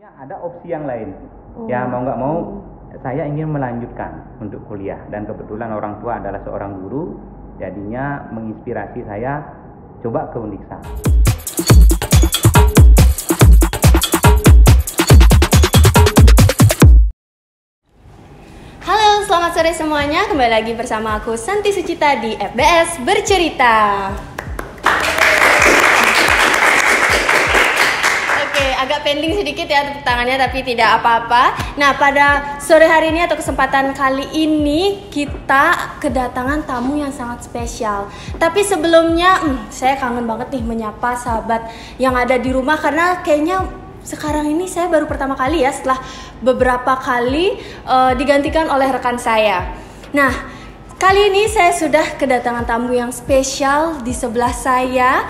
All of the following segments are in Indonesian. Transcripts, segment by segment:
Ada opsi yang lain. Ya mau nggak mau saya ingin melanjutkan untuk kuliah dan kebetulan orang tua adalah seorang guru, jadinya menginspirasi saya coba ke Undiksa. Halo, selamat sore semuanya. Kembali lagi bersama aku Santi Sucita di FBS Bercerita. Agak pending sedikit ya tepuk tangannya, tapi tidak apa-apa. Nah, pada sore hari ini atau kesempatan kali ini kita kedatangan tamu yang sangat spesial. Tapi sebelumnya saya kangen banget nih menyapa sahabat yang ada di rumah, karena kayaknya sekarang ini saya baru pertama kali ya setelah beberapa kali digantikan oleh rekan saya. Nah, kali ini saya sudah kedatangan tamu yang spesial di sebelah saya.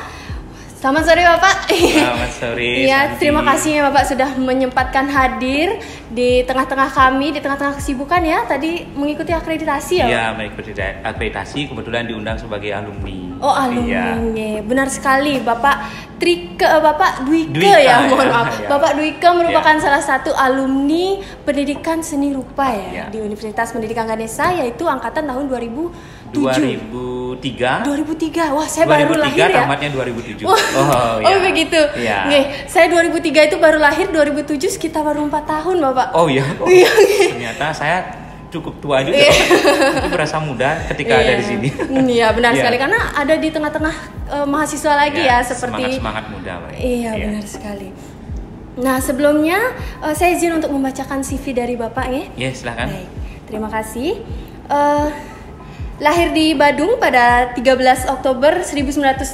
Selamat sore Bapak. Selamat sore. Iya, terima kasih ya Bapak sudah menyempatkan hadir di tengah-tengah kami, di tengah-tengah kesibukan ya. Tadi mengikuti akreditasi ya? Iya, mengikuti akreditasi, kebetulan diundang sebagai alumni. Oh, alumni. Ya. Benar sekali, Bapak Bapak Dwike ya, mohon maaf. Ya. Bapak Dwike merupakan salah satu alumni Pendidikan Seni Rupa ya di Universitas Pendidikan Ganesha, yaitu angkatan tahun 2003. Wah, saya baru lahir ya. Tamatnya 2007. Oh begitu. Ya. Nggih, saya 2003 itu baru lahir, 2007 sekitar baru 4 tahun, Bapak. Oh iya. Ternyata saya cukup tua juga. Itu berasa muda ketika ada di sini. Iya, benar sekali, karena ada di tengah-tengah mahasiswa lagi ya seperti semangat muda, Pak. Iya, benar sekali. Nah, sebelumnya saya izin untuk membacakan CV dari Bapak ya. Iya, silakan. Baik. Terima kasih. Lahir di Badung pada 13 Oktober 1984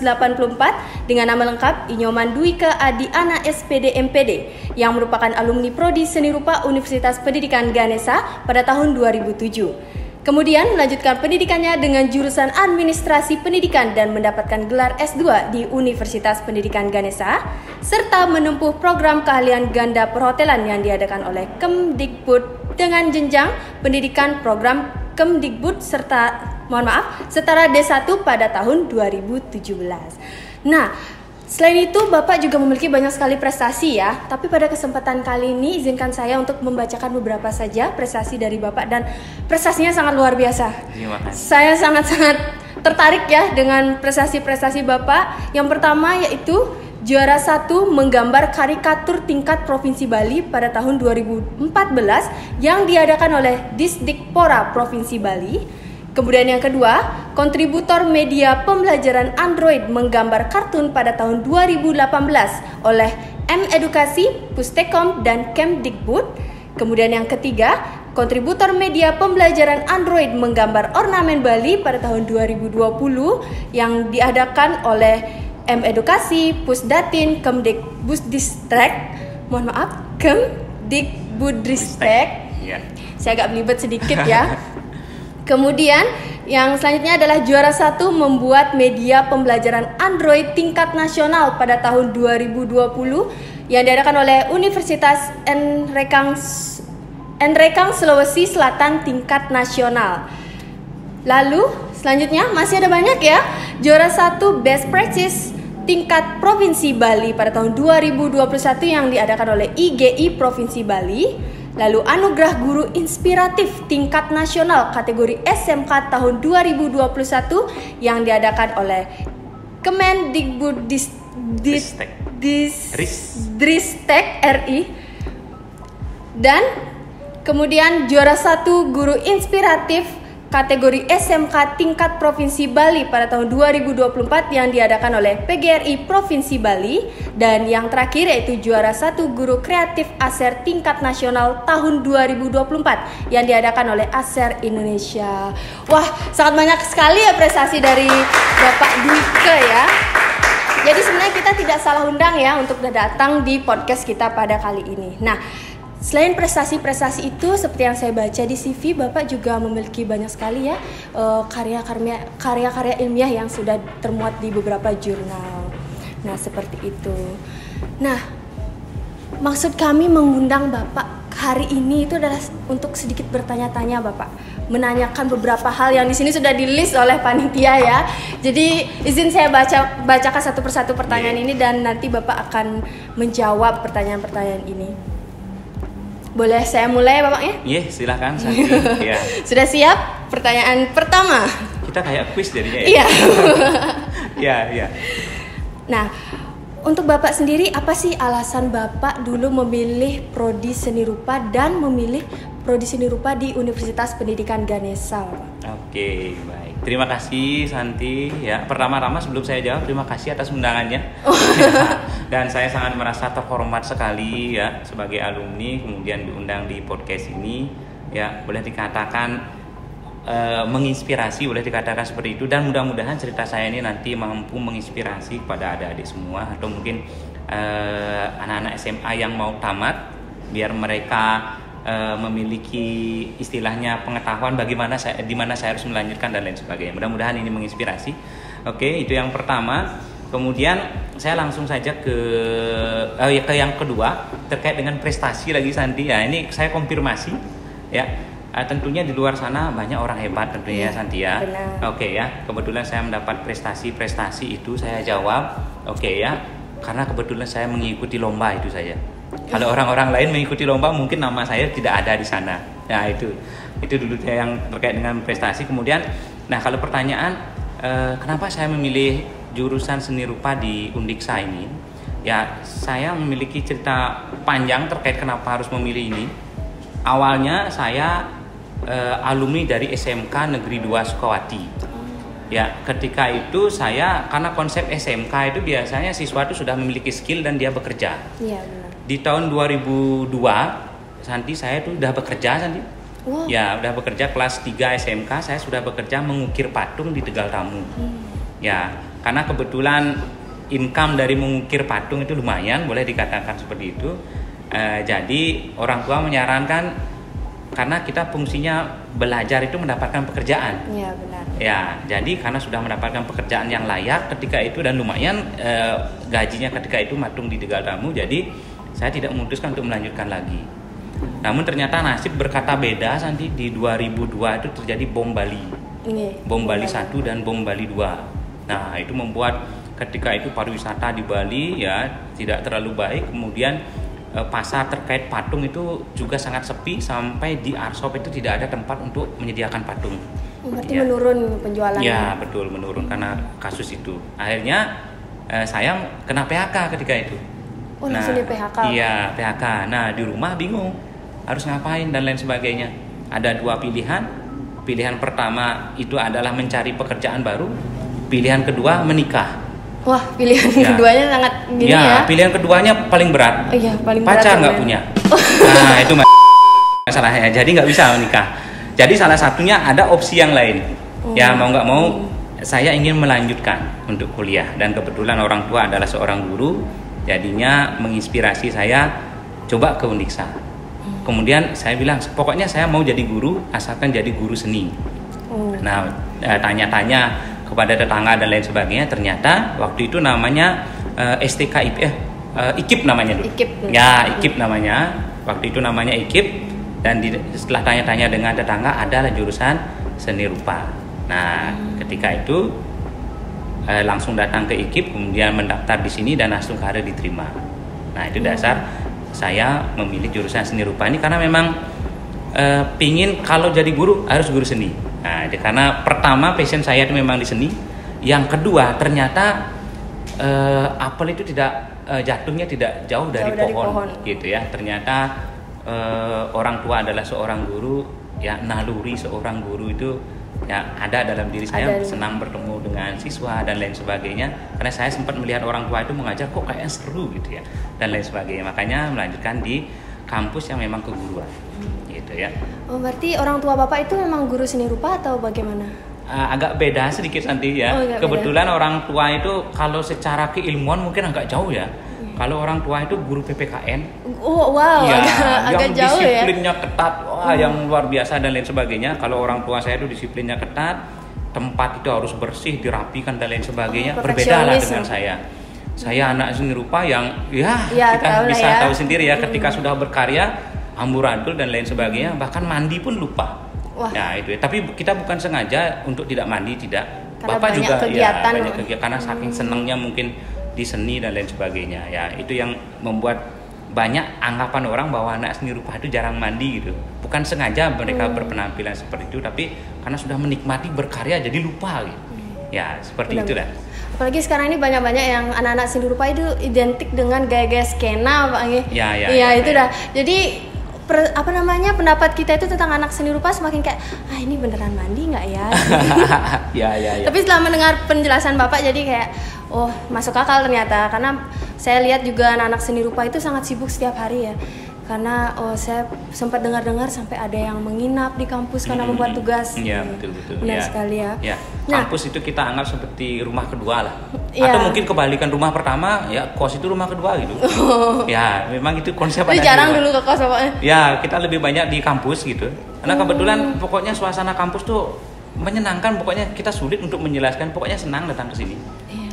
dengan nama lengkap Inyoman Dwike Adi Ana SPD MPD yang merupakan alumni Prodi Seni Rupa Universitas Pendidikan Ganesha pada tahun 2007. Kemudian melanjutkan pendidikannya dengan jurusan Administrasi Pendidikan dan mendapatkan gelar S2 di Universitas Pendidikan Ganesha serta menempuh program keahlian ganda perhotelan yang diadakan oleh Kemdikbud dengan jenjang pendidikan program Kemdikbud setara D1 pada tahun 2017. Nah, selain itu Bapak juga memiliki banyak sekali prestasi ya. Tapi pada kesempatan kali ini izinkan saya untuk membacakan beberapa saja prestasi dari Bapak, dan prestasinya sangat luar biasa. Terima kasih. Saya sangat-sangat tertarik ya dengan prestasi-prestasi Bapak. Yang pertama yaitu juara 1 menggambar karikatur tingkat Provinsi Bali pada tahun 2014 yang diadakan oleh Disdikpora Provinsi Bali. Kemudian yang kedua, kontributor media pembelajaran Android menggambar kartun pada tahun 2018 oleh M Edukasi, Pustekom, dan Kemdikbud. Kemudian yang ketiga, kontributor media pembelajaran Android menggambar ornamen Bali pada tahun 2020 yang diadakan oleh M Edukasi, Pusdatin, Kemdikbudristek, Kemdikbudristek. Ya. Saya agak belibet sedikit ya. Kemudian yang selanjutnya adalah juara 1 membuat media pembelajaran Android tingkat nasional pada tahun 2020 yang diadakan oleh Universitas Nrekang Sulawesi Selatan tingkat nasional. Lalu selanjutnya masih ada banyak ya. Juara 1 Best Practice tingkat Provinsi Bali pada tahun 2021 yang diadakan oleh IGI Provinsi Bali. Lalu Anugerah Guru Inspiratif tingkat nasional kategori SMK tahun 2021 yang diadakan oleh Kemendikbudristek RI. Dan kemudian juara 1 Guru Inspiratif kategori SMK tingkat Provinsi Bali pada tahun 2024 yang diadakan oleh PGRI Provinsi Bali. Dan yang terakhir yaitu juara 1 Guru Kreatif ASER tingkat nasional tahun 2024 yang diadakan oleh ASER Indonesia. Wah, sangat banyak sekali ya prestasi dari Bapak Dwike ya. Jadi sebenarnya kita tidak salah undang ya untuk datang di podcast kita pada kali ini. Nah, selain prestasi-prestasi itu, seperti yang saya baca di CV, Bapak juga memiliki banyak sekali ya karya-karya ilmiah yang sudah termuat di beberapa jurnal. Nah, seperti itu. Nah, maksud kami mengundang Bapak hari ini itu adalah untuk sedikit bertanya-tanya Bapak, menanyakan beberapa hal yang di sini sudah di-list oleh panitia ya. Jadi izin saya bacakan satu persatu pertanyaan ini dan nanti Bapak akan menjawab pertanyaan-pertanyaan ini. Boleh saya mulai Bapak ya? Iya, silakan Santi. Ya. Sudah siap? Pertanyaan pertama. Kita kayak quiz jadinya ya. Iya. Iya, iya. Nah, untuk Bapak sendiri apa sih alasan Bapak dulu memilih prodi seni rupa dan memilih prodi seni rupa di Universitas Pendidikan Ganesha, Bapak? Oke, baik. Terima kasih Santi. Ya, pertama-tama sebelum saya jawab, terima kasih atas undangannya. Dan saya sangat merasa terhormat sekali ya sebagai alumni kemudian diundang di podcast ini. Ya, boleh dikatakan menginspirasi, boleh dikatakan seperti itu, dan mudah-mudahan cerita saya ini nanti mampu menginspirasi kepada adik-adik semua atau mungkin anak-anak SMA yang mau tamat, biar mereka memiliki istilahnya pengetahuan bagaimana di mana saya harus melanjutkan dan lain sebagainya. Mudah-mudahan ini menginspirasi. Oke, itu yang pertama. Kemudian saya langsung saja ke yang kedua terkait dengan prestasi lagi Santi. Ya, ini saya konfirmasi ya. Tentunya di luar sana banyak orang hebat tentunya ya Santi ya. Oke ya, kebetulan saya mendapat prestasi itu saya jawab oke ya, karena kebetulan saya mengikuti lomba itu saja. Kalau orang-orang lain mengikuti lomba mungkin nama saya tidak ada di sana. Nah itu dulu yang terkait dengan prestasi. Kemudian, nah kalau pertanyaan kenapa saya memilih jurusan seni rupa di Undiksa ini? Ya saya memiliki cerita panjang terkait kenapa harus memilih ini. Awalnya saya alumni dari SMK Negeri 2 Sukawati. Ya, ketika itu saya karena konsep SMK itu biasanya siswa itu sudah memiliki skill dan dia bekerja. Iya, benar. Di tahun 2002, Santi saya itu sudah bekerja Santi. Wow. Ya, udah bekerja kelas 3 SMK, saya sudah bekerja mengukir patung di Tegal Tamu. Ya, karena kebetulan income dari mengukir patung itu lumayan, boleh dikatakan seperti itu. Jadi orang tua menyarankan karena kita fungsinya belajar itu mendapatkan pekerjaan. Iya benar. Ya, jadi karena sudah mendapatkan pekerjaan yang layak ketika itu dan lumayan gajinya ketika itu matung di Tegal Tamu, jadi saya tidak memutuskan untuk melanjutkan lagi. Namun ternyata nasib berkata beda Santi. Di 2002 itu terjadi bom Bali. Bom Bali 1 dan bom Bali 2. Nah, itu membuat ketika itu pariwisata di Bali ya tidak terlalu baik. Kemudian pasar terkait patung itu juga sangat sepi, sampai di Arshop itu tidak ada tempat untuk menyediakan patung. Berarti ya, menurun penjualannya. Ya betul, menurun karena kasus itu. Akhirnya saya kena PHK ketika itu. Oh, langsung di PHK? Iya, PHK. Nah di rumah bingung harus ngapain dan lain sebagainya. Ada dua pilihan. Pilihan pertama itu adalah mencari pekerjaan baru. Pilihan kedua menikah. Wah, pilihan keduanya sangat gini ya. Pilihan keduanya paling berat. Iya, paling berat. Pacar nggak punya. Nah, itu masalahnya. Jadi nggak bisa menikah. Jadi salah satunya ada opsi yang lain. Ya, mau nggak mau saya ingin melanjutkan untuk kuliah. Dan kebetulan orang tua adalah seorang guru. Jadinya menginspirasi saya coba ke Undiksa. Kemudian saya bilang, pokoknya saya mau jadi guru, asalkan jadi guru seni. Nah, tanya-tanya kepada tetangga dan lain sebagainya, ternyata waktu itu namanya IKIP namanya dulu. Ya, IKIP namanya. Waktu itu namanya IKIP, dan setelah tanya-tanya dengan tetangga adalah jurusan seni rupa. Nah, ketika itu langsung datang ke IKIP, kemudian mendaftar di sini dan langsung hari diterima. Nah, itu dasar saya memilih jurusan seni rupa ini karena memang pingin kalau jadi guru harus guru seni. Nah, karena pertama passion saya itu memang di seni. Yang kedua ternyata apel itu tidak jatuhnya tidak jauh dari pohon gitu ya. Ternyata orang tua adalah seorang guru ya, naluri seorang guru itu ya ada dalam diri saya. Senang bertemu dengan siswa dan lain sebagainya. Karena saya sempat melihat orang tua itu mengajar kok kayaknya seru gitu ya dan lain sebagainya. Makanya melanjutkan di kampus yang memang keguruan. Gitu ya. Oh, berarti orang tua Bapak itu memang guru seni rupa atau bagaimana? Agak beda sedikit Santi ya. Kebetulan beda. Orang tua itu kalau secara keilmuan mungkin agak jauh ya. Kalau orang tua itu guru PPKN. Oh wow, ya, agak jauh ya. Disiplinnya ketat, yang luar biasa dan lain sebagainya. Kalau orang tua saya itu disiplinnya ketat, tempat itu harus bersih, dirapikan dan lain sebagainya. Berbeda lah dengan saya. Saya anak seni rupa yang kita bisa tahu sendiri ya, ketika sudah berkarya amburadul dan lain sebagainya, bahkan mandi pun lupa. Wah. Nah itu ya. Tapi kita bukan sengaja untuk tidak mandi, tidak. Karena Bapak juga kegiatan. Banyak kegiatan karena saking senangnya mungkin di seni dan lain sebagainya. Ya itu yang membuat banyak anggapan orang bahwa anak seni rupa itu jarang mandi gitu. Bukan sengaja mereka berpenampilan seperti itu, tapi karena sudah menikmati berkarya jadi lupa gitu. Ya seperti itu dah. Apalagi sekarang ini banyak-banyak yang anak-anak seni rupa itu identik dengan gaya-gaya skena, Pak. Ya, itu dah. Jadi pendapat kita itu tentang anak seni rupa semakin kayak ini beneran mandi nggak ya? Ya. Tapi setelah mendengar penjelasan Bapak jadi kayak masuk akal ternyata, karena saya lihat juga anak-anak seni rupa itu sangat sibuk setiap hari ya. Karena saya sempat dengar-dengar sampai ada yang menginap di kampus karena membuat tugas. Iya, betul. Benar sekali ya. Ya. Nah, kampus itu kita anggap seperti rumah kedua lah. Iya. Atau mungkin kebalikan, rumah pertama ya kos itu rumah kedua gitu. Ya, memang itu konsep. Tapi jarang dulu ke kos Bapak. Ya, kita lebih banyak di kampus gitu. Karena kebetulan pokoknya suasana kampus tuh menyenangkan, pokoknya kita sulit untuk menjelaskan, pokoknya senang datang ke sini.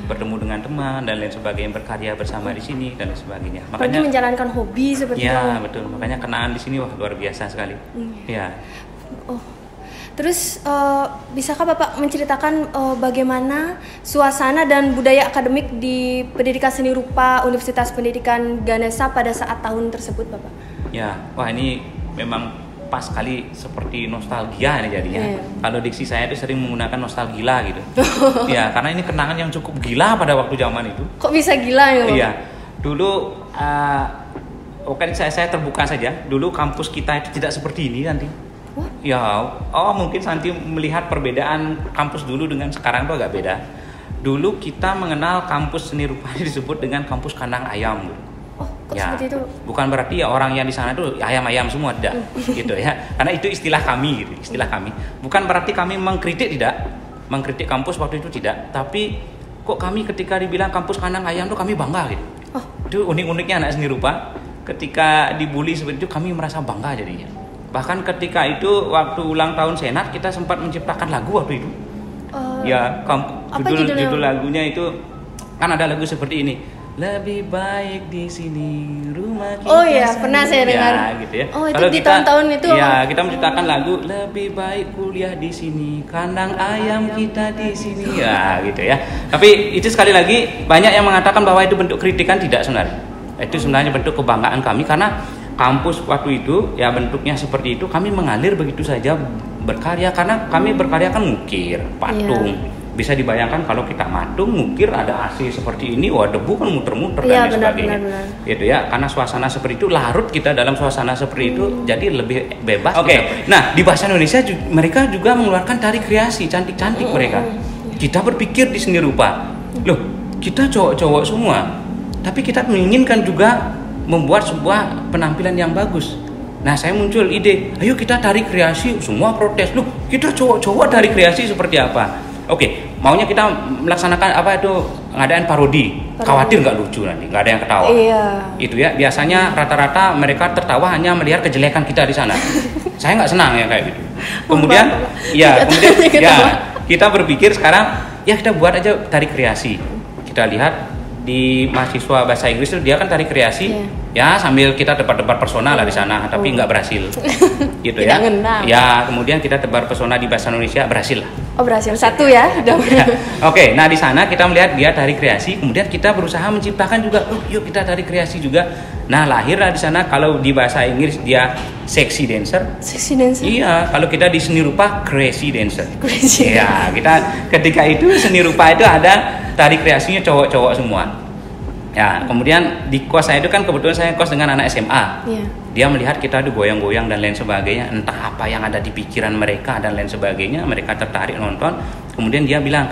Bertemu dengan teman dan lain sebagainya, berkarya bersama di sini dan lain sebagainya. Makanya menjalankan hobi seperti itu. Ya, betul. Makanya kenaan di sini luar biasa sekali. Ya. Terus bisakah Bapak menceritakan bagaimana suasana dan budaya akademik di Pendidikan Seni Rupa Universitas Pendidikan Ganesha pada saat tahun tersebut, Bapak? Ya, wah ini memang pas sekali seperti nostalgia nih jadinya. Kalau diksi saya itu sering menggunakan nostalgia gitu. Ya, karena ini kenangan yang cukup gila pada waktu zaman itu. Kok bisa gila ya, Bapak? Iya. Dulu saya terbuka saja. Dulu kampus kita itu tidak seperti ini nanti. Ya, mungkin Santi melihat perbedaan kampus dulu dengan sekarang itu agak beda. Dulu kita mengenal kampus seni rupa disebut dengan kampus kandang ayam gitu. Kok seperti itu? Bukan berarti ya orang yang di sana tuh ayam-ayam semua, tidak gitu ya. Karena itu istilah kami gitu, istilah kami. Bukan berarti kami mengkritik mengkritik kampus waktu itu tidak. Tapi kok kami ketika dibilang kampus kandang ayam tuh kami bangga gitu. Itu unik-uniknya anak seni rupa. Ketika dibully seperti itu kami merasa bangga jadinya. Bahkan ketika itu waktu ulang tahun Senat kita sempat menciptakan lagu waktu itu. Judul lagunya itu kan ada lagu seperti ini. Lebih baik di sini rumah kita. Oh iya, pernah saya dengar. Ya, gitu ya. Oh, itu di tahun-tahun itu. Ya, kita menciptakan lagu lebih baik kuliah di sini, kandang ayam kita di sini. Ya, gitu ya. Tapi itu sekali lagi banyak yang mengatakan bahwa itu bentuk kritikan, tidak sebenarnya. Itu sebenarnya bentuk kebanggaan kami karena kampus waktu itu ya bentuknya seperti itu, kami mengalir begitu saja berkarya karena kami berkarya kan ngukir, patung. Bisa dibayangkan kalau kita matung, ngukir ada AC seperti ini, debu kan muter-muter dan sebagainya. Benar. Gitu ya, karena suasana seperti itu larut kita dalam suasana seperti itu, jadi lebih bebas. Oke. Nah, di bahasa Indonesia mereka juga mengeluarkan tari kreasi cantik-cantik mereka. Kita berpikir di seni rupa, loh, kita cowok-cowok semua, tapi kita menginginkan juga membuat sebuah penampilan yang bagus. Nah, saya muncul ide, ayo kita tari kreasi, semua protes, loh, kita cowok-cowok tari kreasi seperti apa? Oke, maunya kita melaksanakan ngadain parodi. Khawatir nggak lucu nanti, nggak ada yang ketawa. Iya. Itu ya, biasanya rata-rata mereka tertawa hanya melihat kejelekan kita di sana. Saya nggak senang ya kayak gitu. Kemudian kita berpikir sekarang ya kita buat aja tari kreasi. Kita lihat di mahasiswa bahasa Inggris itu dia kan tari kreasi. Ya, sambil kita tebar-tebar pesona lah di sana, tapi nggak berhasil. Gitu ya. Ya, kemudian kita tebar pesona di bahasa Indonesia, berhasil lah. Oh, berhasil satu ya. Oke, nah di sana kita melihat dia tari kreasi, kemudian kita berusaha menciptakan juga, yuk kita tari kreasi juga. Nah, lahirlah di sana kalau di bahasa Inggris dia sexy dancer. Sexy dancer. Iya, kalau kita di seni rupa crazy dancer. Iya, kita ketika itu seni rupa itu ada tari kreasinya cowok-cowok semua. Ya, kemudian di kos saya itu kan kebetulan saya kos dengan anak SMA. Dia melihat kita itu goyang-goyang dan lain sebagainya, entah apa yang ada di pikiran mereka dan lain sebagainya, mereka tertarik nonton. Kemudian dia bilang,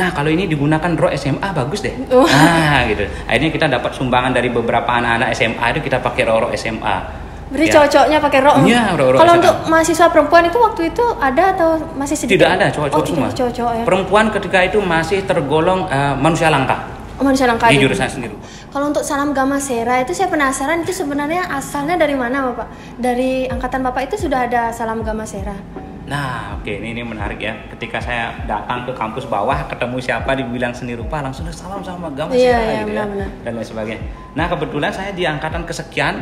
nah kalau ini digunakan rok SMA bagus deh. Nah gitu. Akhirnya kita dapat sumbangan dari beberapa anak-anak SMA itu kita pakai rok SMA. Berarti cowok-cowoknya pakai rok. Iya, rok. Kalau untuk mahasiswa perempuan itu waktu itu ada atau masih sedikit? Tidak ada, cowok-cowok semua. Cowok-cowok ya. Perempuan ketika itu masih tergolong manusia langka. Manusia langka di jurusan sendiri. Kalau untuk salam gamasera itu saya penasaran, itu sebenarnya asalnya dari mana, Bapak? Dari angkatan Bapak itu sudah ada salam gamasera. Nah, oke, ini menarik ya. Ketika saya datang ke kampus bawah, ketemu siapa dibilang seni rupa, langsung salam sama gamasera gitu ya, dan lain sebagainya. Nah, kebetulan saya di angkatan kesekian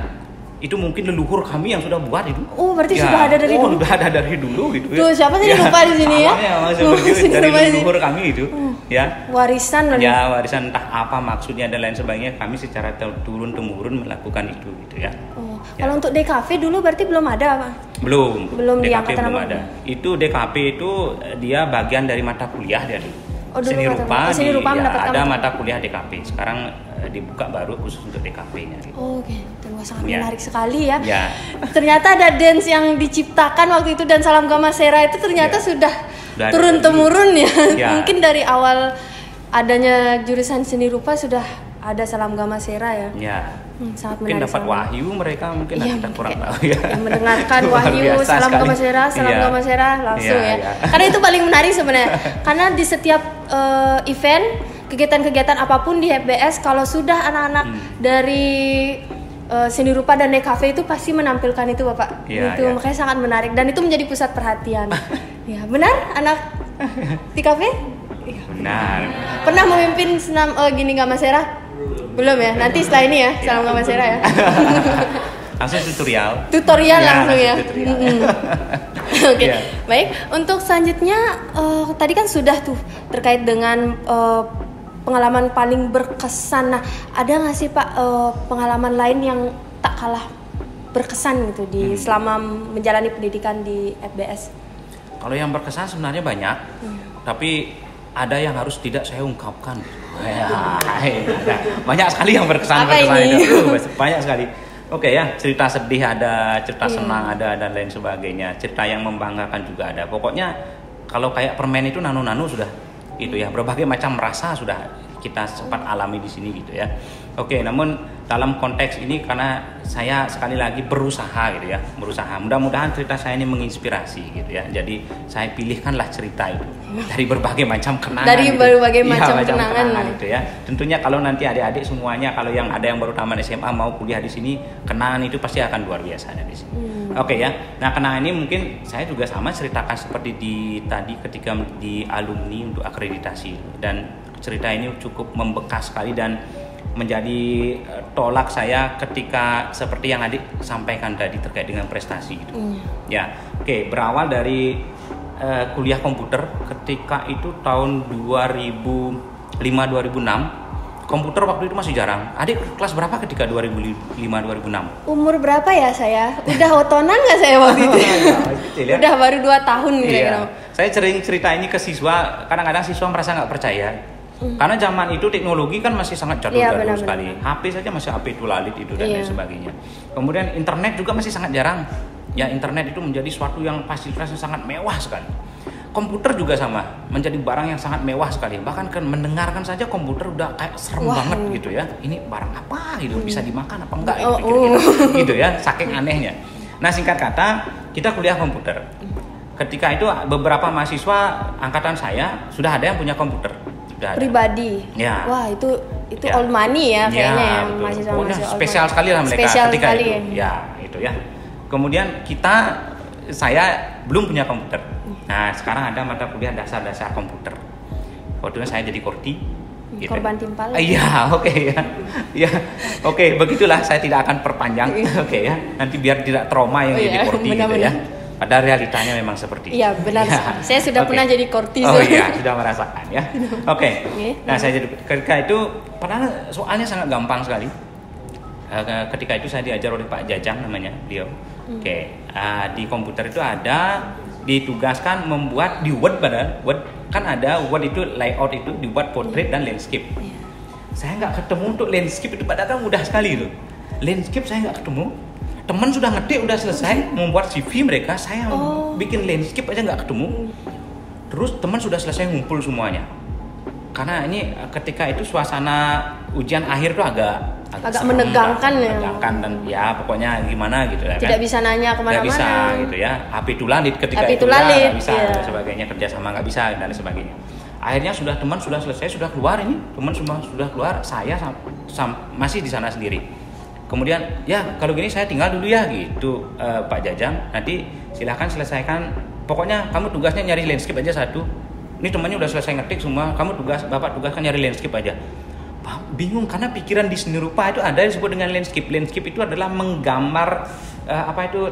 itu mungkin leluhur kami yang sudah buat itu. Oh, berarti sudah ada dari dulu. Sudah ada dari dulu gitu Tuh, siapa sih lupa di sini ya? Dari leluhur kami itu. Ya. Warisan loh. Ya, warisan entah apa maksudnya dan lain sebagainya, kami secara turun temurun melakukan itu gitu ya. Oh, kalau untuk DKV dulu berarti belum ada, Pak? Belum di DKV angkatan belum apa? ada. Itu DKV itu dia bagian dari mata kuliah dia dulu. Oh, dulu Seni rupa mendapatkan ada mata kuliah DKV. Sekarang dibuka baru khusus untuk DKV-nya gitu. Oh, oke. Wah, sangat menarik sekali ya. Ya. Ternyata ada dance yang diciptakan waktu itu dan Salam Gama Sera itu ternyata sudah turun temurun ya. Mungkin dari awal adanya jurusan seni rupa sudah ada Salam Gama Sera ya. Ya. Sangat Mungkin menarik. dapat wahyu mereka mungkin kita kurang tahu ya. Yang mendengarkan wahyu Salam Gama Sera, Salam Gama Sera langsung ya. Karena itu paling menarik sebenarnya. Karena di setiap event, kegiatan-kegiatan apapun di FBS, kalau sudah anak-anak dari seni rupa dan DKV itu pasti menampilkan itu, Bapak. Itu makanya sangat menarik dan itu menjadi pusat perhatian. Ya, benar anak DKV? Benar. Pernah memimpin senam gini Gama Sera? Belum ya? Nanti setelah ini ya, Salam Gama Sera ya. Langsung tutorial. Langsung ya. Oke. Baik, untuk selanjutnya tadi kan sudah tuh terkait dengan pengalaman paling berkesan. Nah, ada nggak sih Pak pengalaman lain yang tak kalah berkesan gitu di selama menjalani pendidikan di FBS? Kalau yang berkesan sebenarnya banyak, tapi ada yang harus tidak saya ungkapkan. Banyak sekali yang berkesan itu. Banyak sekali. Oke ya, cerita sedih ada, cerita senang ada, dan lain sebagainya. Cerita yang membanggakan juga ada. Pokoknya kalau kayak permen itu nano-nano sudah itu ya, berbagai macam rasa sudah kita sempat alami di sini gitu ya. Oke, namun dalam konteks ini karena saya sekali lagi berusaha gitu ya, mudah-mudahan cerita saya ini menginspirasi gitu ya. Jadi saya pilihkanlah cerita itu dari berbagai macam kenangan. Dari berbagai macam kenangan itu ya. Tentunya kalau nanti adik-adik semuanya, kalau yang ada yang baru tamat SMA mau kuliah di sini, kenangan itu pasti akan luar biasa di sini. Oke ya. Nah, kenangan ini mungkin saya juga sama ceritakan seperti tadi ketika di alumni untuk akreditasi, dan cerita ini cukup membekas sekali dan menjadi tolak saya ketika seperti yang adik sampaikan tadi terkait dengan prestasi itu. Ya, oke, berawal dari kuliah komputer ketika itu tahun 2005-2006. Komputer waktu itu masih jarang. Adik kelas berapa ketika 2005-2006? Umur berapa ya saya? Udah otonan nggak saya waktu itu? Udah baru 2 tahun kira-kira. Saya sering cerita ini ke siswa. Kadang-kadang siswa merasa nggak percaya. Karena zaman itu teknologi kan masih sangat jadul-jadul sekali. HP saja masih HP tulalit itu dan lain sebagainya. Kemudian internet juga masih sangat jarang. Ya, internet itu menjadi suatu yang fasilitasnya sangat mewah sekali. Komputer juga sama, menjadi barang yang sangat mewah sekali. Bahkan kan mendengarkan saja komputer udah kayak serem banget gitu ya. Ini barang apa gitu, bisa dimakan apa enggak gitu ya, saking anehnya. Nah, singkat kata, kita kuliah komputer. Ketika itu beberapa mahasiswa angkatan saya sudah ada yang punya komputer. Pribadi. Ya. Wah, itu old money ya kayaknya ya, mahasiswa spesial sekali lah mereka ketika itu. Ya, itu ya. Kemudian saya belum punya komputer. Nah, sekarang ada mata kuliah dasar-dasar komputer. Waktu itu saya jadi korti. Gitu. Korban timpal. Iya, oke ya. Ya, oke, begitulah, saya tidak akan perpanjang. Oke ya. Nanti biar tidak trauma yang jadi korti gitu ya. Padahal realitanya memang seperti itu. Iya, benar. Ya. Saya sudah pernah jadi korti. Oh iya, sudah merasakan ya. Oke. Nah, saya jadi ketika itu padahal soalnya sangat gampang sekali. Ketika itu saya diajar oleh Pak Jajang namanya, beliau. Di komputer itu ada ditugaskan membuat di Word, Word kan ada Word itu layout itu dibuat portrait dan landscape. Saya nggak ketemu untuk landscape itu, padahal kan mudah sekali itu. Landscape saya nggak ketemu. Teman sudah ngetik, udah selesai membuat CV mereka, saya bikin landscape aja nggak ketemu. Terus teman sudah selesai ngumpul semuanya. Karena ini ketika itu suasana ujian akhir tuh agak menegangkan ya. Menegangkan dan ya pokoknya gimana gitu ya. Tidak bisa nanya kemana-mana. Tidak bisa gitu ya. HP tulalit ketika HP itu nggak bisa dan sebagainya, kerjasama nggak bisa dan sebagainya. Akhirnya teman sudah selesai, sudah keluar ini. Teman semua sudah keluar, saya masih di sana sendiri. Kemudian ya kalau gini saya tinggal dulu ya gitu, Pak Jajang. Nanti silahkan selesaikan. Pokoknya kamu tugasnya nyari landscape aja satu. Ini temannya udah selesai ngetik semua. Bapak tugaskan nyari landscape aja. bingung karena pikiran di seni rupa itu ada yang disebut dengan landscape. Landscape itu adalah menggambar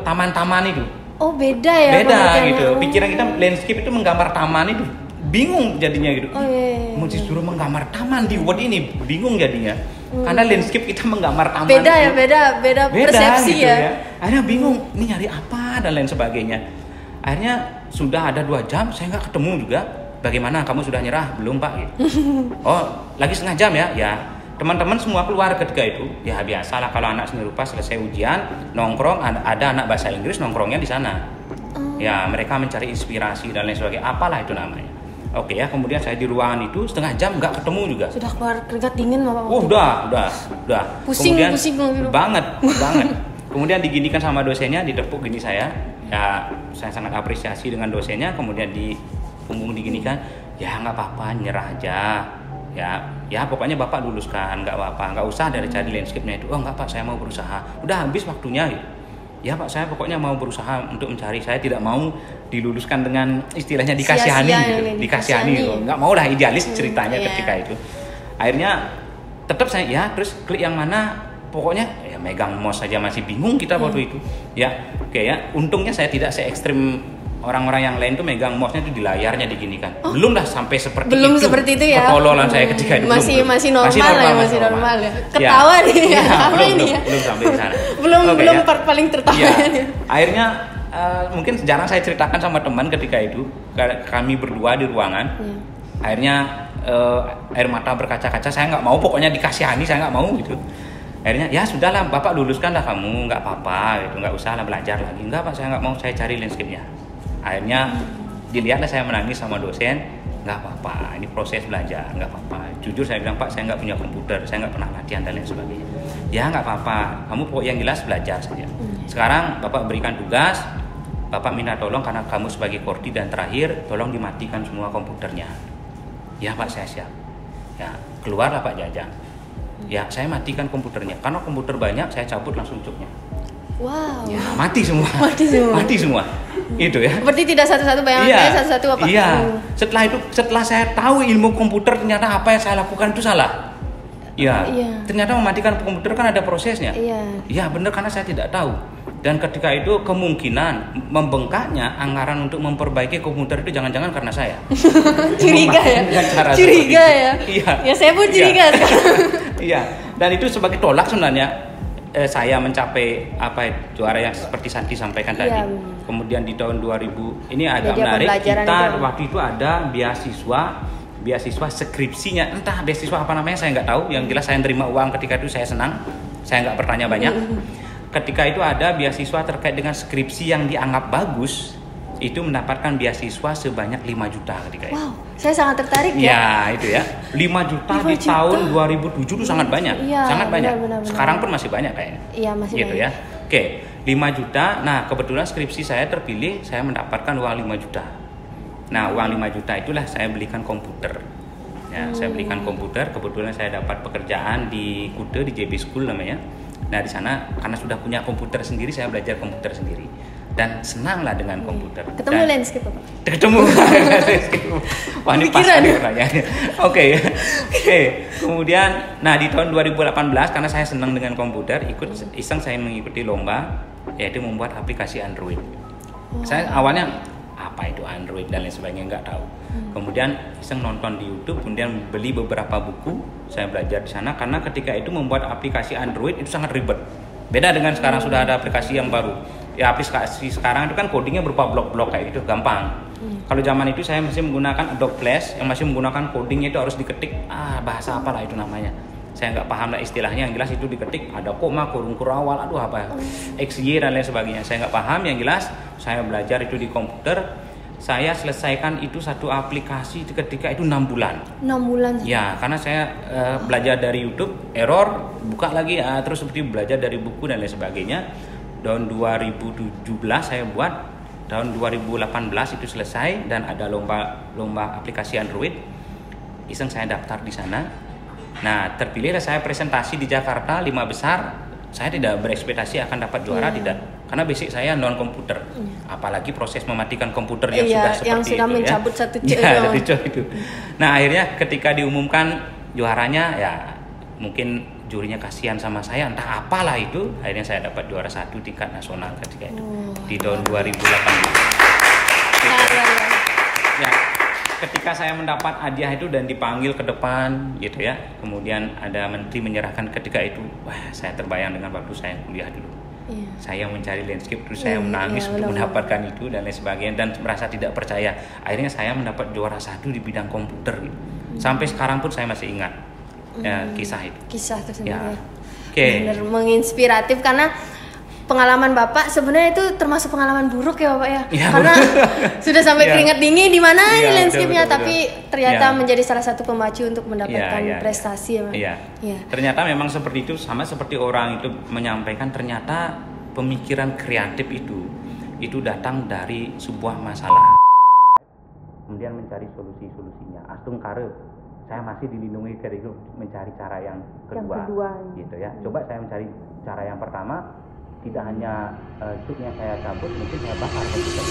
taman-taman itu. Oh, beda ya. Beda gitu. Pikiran kita landscape itu menggambar taman itu. Bingung jadinya gitu. Oh, iya. Mau disuruh menggambar taman di Word ini, bingung jadinya. Karena landscape kita menggambar taman. Beda ya, beda persepsi gitu ya. Akhirnya bingung, ini nyari apa dan lain sebagainya. Akhirnya sudah ada 2 jam, saya nggak ketemu juga. Bagaimana, kamu sudah nyerah? Belum Pak. Gitu. Oh, lagi setengah jam ya? Ya. Teman-teman semua keluar ketika itu. Ya biasalah kalau anak seni rupa selesai ujian, nongkrong, ada anak bahasa Inggris nongkrongnya di sana. Ya, mereka mencari inspirasi dan lain sebagainya. Apalah itu namanya. Oke ya, kemudian saya di ruangan itu setengah jam nggak ketemu juga. Sudah keluar keringat dingin Bapak? Udah. Pusing banget. Kemudian diginikan sama dosennya, ditepuk gini saya. Ya, saya sangat apresiasi dengan dosennya. Kemudian di punggung diginikan, ya nggak apa-apa, nyerah aja. Ya pokoknya Bapak luluskan, nggak apa-apa, nggak usah dari cari landscape-nya itu. Oh nggak Pak, saya mau berusaha. Udah habis waktunya. Gitu. Ya Pak, saya pokoknya mau berusaha untuk mencari. Saya tidak mau diluluskan dengan istilahnya dikasihani gitu. Dikasihani gitu. Nggak mau lah, idealis ceritanya ketika itu. Akhirnya tetap saya terus klik yang mana, pokoknya ya megang mouse saja masih bingung kita waktu itu. Ya, oke ya. Untungnya saya tidak se-ekstrim orang-orang yang lain tuh megang mouse-nya tuh di layarnya diginikan. Belum lah sampai seperti itu. Belum seperti itu ya. Ketololan saya ketika itu. Masih normal ya. Ketawa nih ya. Belum sampai di sana. belum part paling tertawa. Ya. Akhirnya mungkin jarang saya ceritakan sama teman ketika itu. Kami berdua di ruangan. Akhirnya air mata berkaca-kaca. Saya nggak mau, pokoknya dikasihani, saya nggak mau gitu. Akhirnya ya sudahlah Bapak luluskan lah kamu, nggak apa-apa gitu, nggak usah lah belajar lagi. Nggak Pak, saya nggak mau, saya cari landscape-nya. Akhirnya dilihatlah saya menangis sama dosen, nggak apa-apa, ini proses belajar, nggak apa-apa. Jujur saya bilang Pak, saya nggak punya komputer, saya nggak pernah latihan dan lain sebagainya. Ya nggak apa-apa, kamu pokoknya yang jelas belajar saja. Sekarang Bapak berikan tugas, Bapak minta tolong karena kamu sebagai kordi dan terakhir, tolong dimatikan semua komputernya. Ya Pak, saya siap. Ya keluarlah Pak Jajang. Ya saya matikan komputernya, karena komputer banyak, saya cabut langsung cuknya. Wow. Ya mati semua. Itu ya. Berarti tidak satu-satu bayangan saya satu-satu apa? Iya. Setelah saya tahu ilmu komputer, ternyata apa yang saya lakukan itu salah. Iya. Ternyata mematikan komputer kan ada prosesnya. Iya, benar, karena saya tidak tahu. Dan ketika itu kemungkinan membengkaknya anggaran untuk memperbaiki komputer itu jangan-jangan karena saya. Curiga ya. Iya. Ya saya pun curiga sekarang. Iya. Dan itu sebagai tolak sebenarnya. Saya mencapai juara yang seperti Santi sampaikan tadi. Kemudian di tahun 2000 ini agak menarik, kita waktu itu ada beasiswa skripsinya, entah beasiswa apa namanya saya nggak tahu. Yang jelas saya terima uang ketika itu, saya senang, saya nggak bertanya banyak. Ketika itu ada beasiswa terkait dengan skripsi yang dianggap bagus, itu mendapatkan beasiswa sebanyak 5 juta ketika itu. Wow, saya sangat tertarik ya. Ya, itu ya. 5 juta di tahun 2007 itu sangat banyak. Sangat banyak. Benar. Sekarang pun masih banyak kayaknya. Iya, masih gitu banyak. Ya. Oke, 5 juta. Nah, kebetulan skripsi saya terpilih, saya mendapatkan uang 5 juta. Nah, uang 5 juta itulah saya belikan komputer. Ya, saya belikan komputer, kebetulan saya dapat pekerjaan di Kude, di JB School namanya. Nah, di sana karena sudah punya komputer sendiri, saya belajar komputer sendiri. Dan senanglah dengan komputer. Ketemu landscape apa? Ketemu landscape. Wah, ini pas nih pertanyaannya. Oke. Kemudian, nah di tahun 2018 karena saya senang dengan komputer, iseng saya mengikuti lomba, yaitu membuat aplikasi Android. Saya awalnya apa itu Android dan lain sebagainya nggak tahu. Kemudian iseng nonton di YouTube, kemudian beli beberapa buku, saya belajar di sana karena ketika itu membuat aplikasi Android itu sangat ribet. Beda dengan sekarang sudah ada aplikasi yang baru. Ya aplikasi sekarang itu kan codingnya berupa blok-blok kayak gitu, gampang. Kalau zaman itu saya masih menggunakan Adobe Flash yang masih menggunakan codingnya itu harus diketik bahasa apalah itu namanya. Saya nggak paham lah istilahnya, yang jelas itu diketik ada koma, kurung awal, XY dan lain sebagainya. Saya nggak paham, yang jelas saya belajar itu di komputer. Saya selesaikan itu satu aplikasi ketika itu 6 bulan. 6 bulan? Ya, karena saya belajar dari YouTube, error, buka lagi, terus seperti belajar dari buku dan lain sebagainya. Tahun 2017 saya buat, tahun 2018 itu selesai dan ada lomba aplikasi Android. Iseng saya daftar di sana. Nah, terpilihlah saya presentasi di Jakarta 5 besar. Saya tidak berekspektasi akan dapat juara, tidak. Karena basic saya non komputer. Apalagi proses mematikan komputer yang sudah seperti yang sudah itu mencabut satu itu. Nah, akhirnya ketika diumumkan juaranya, ya mungkin jurinya kasihan sama saya, entah apalah itu, akhirnya saya dapat juara 1 tingkat nasional ketika itu di tahun 2018. Gitu. Ya, ketika saya mendapat hadiah itu dan dipanggil ke depan gitu ya, kemudian ada menteri menyerahkan ketika itu, wah saya terbayang dengan waktu saya kuliah dulu. Saya mencari landscape terus saya menangis untuk mendapatkan itu dan lain sebagainya, dan merasa tidak percaya. Akhirnya saya mendapat juara 1 di bidang komputer gitu. Sampai sekarang pun saya masih ingat kisah itu. Kisah tersebut ya. Benar menginspiratif karena pengalaman Bapak sebenarnya itu termasuk pengalaman buruk ya Bapak ya. Karena sudah sampai keringat dingin di mana ini landscape-nya, tapi ternyata menjadi salah satu pemacu untuk mendapatkan prestasi ya. Ternyata memang seperti itu, sama seperti orang itu menyampaikan, ternyata pemikiran kreatif itu datang dari sebuah masalah. Kemudian mencari solusinya. Astung kare, saya masih dilindungi dari mencari cara yang kedua. Gitu ya. Coba saya mencari cara yang pertama, tidak hanya cuknya saya cabut, mungkin saya bakar komputer.